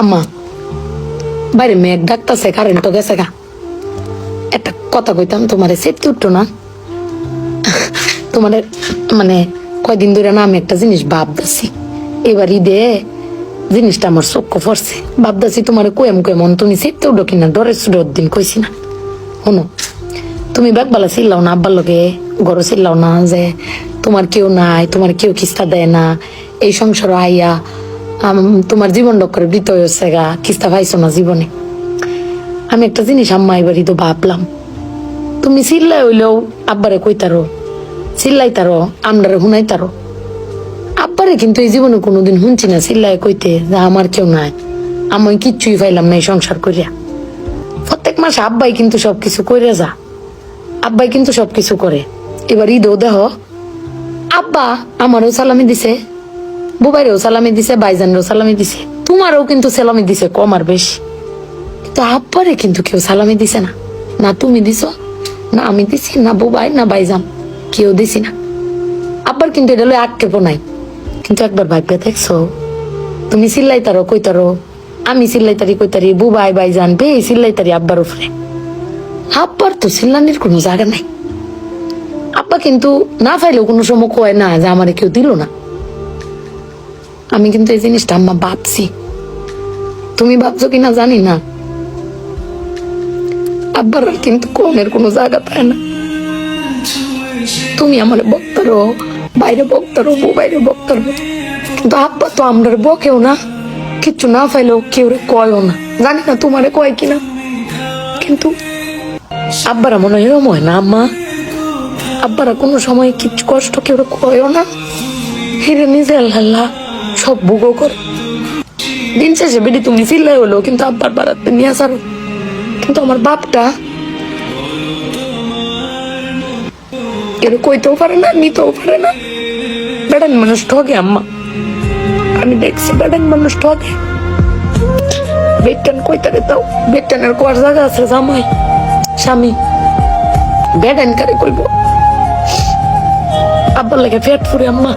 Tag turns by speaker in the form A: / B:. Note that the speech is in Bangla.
A: আম্মা বাইরে মেঘ ডাকতেছে, কারেন্ট তো গেছে গা। একটা কথা কইতাম, তোমারে সেফটি উঠতো না? তোমার মানে কয়দিন ধরে না আমি একটা জিনিস ভাবতেছি, এবার ঈদে জিনিসটা আমার চোখ পড়ছে। ভাবতেছি তোমার কোয়েম তুমি সেফটি উঠো কিনা, ডরের সুরের দিন কইছি না। শোনো, তুমি ব্যাগবালা চিল্লাও না, আব্বার লগে গড় চিল্লাও না যে তোমার কেউ নাই, তোমার কেউ কিস্তা দেয় না, এই সংসার আইয়া তোমার জীবন ডক্করে বৃত হয়েছে গা, কিস্তা পাইছো না জীবনে। আমি একটা জিনিস আম্মা এবারই তো ভাবলাম, তুমি চিল্লাই হইলেও আব্বারে কইতারো, চিল্লাইতারো, আমরারে শুনাইতারো। আব্বারে কিন্তু এই জীবনে কোনোদিন শুনছি না চিল্লাই কইতে যে আমার কেউ নাই, আমি কিচ্ছুই পাইলাম না এই সংসার করিয়া। প্রত্যেক মাসে আব্বাই কিন্তু সবকিছু করে যা, আব্বাই কিন্তু সবকিছু করে। এবার ঈদও দেহ আব্বা আমারও সালামি দিছে, বুবাইরেও সালামি দিছে, ভাইজানরেও সালামি দিছে, তোমারও কিন্তু সালামি দিছে কম আর বেশি। কিন্তু আব্বারে কিন্তু কেউ সালামি দিছে না, না তুমি দিছো, না আমি দিছি, না বুবাই, না ভাইজান, কেউ দিছি না। আব্বার কিন্তু এটা লই আক্ষেপও নাই। কিন্তু একবার ভাগ্যে দেখছো, তুমি চিল্লাইতারো কইতারো, আমি চিল্লাইতারি কইতারি, বুবাই ভাইজান বে চিল্লাইতারি আব্বার উপরে। আব্বার তো চিল্লানির কোনো জায়গা নাই। আব্বা কিন্তু না পাইলেও কোনো সময় কয় না যে আমারে কেউ দিল না। আমি কিন্তু এই জিনিসটা আম্মা ভাবছি, তুমি ভাবছো কিনা জানি না। আব্বার কিন্তু কমের কোনো জায়গা পায় না। তুমি আমার বক্তারো, বাইরে বক্তারো, বাইরে বক্তারো, কিন্তু আব্বা তো আমরা বকেও না, কিচ্ছু না পাইলেও কেউ কয়ও না। জানি না তোমারে কয় কিনা, কিন্তু আব্বারা মনে হয় এরম হয় না আম্মা? আব্বারা কোনো সময় কিছু কষ্ট কেউ কয়ও না, হিরে নিজে আল্লাহ সব ভোগও করে। দিন শেষে বেডি তুমি চিল্লাই হলো কিন্তু আব্বার বাড়াতে নিয়ে আসারো। কিন্তু আমার বাপটা কেউ কইতেও পারে না, নিতেও পারে না। বেড়ান মানুষ ঠকে আম্মা, আমি দেখছি বেড়ান মানুষ ঠকে। বেটান কইতারে তাও বেটানের কোয়ার জায়গা আছে, জামাই স্বামী বেড়ান কারে কইব। আব্বার লাগে পেট ফুরে আম্মা।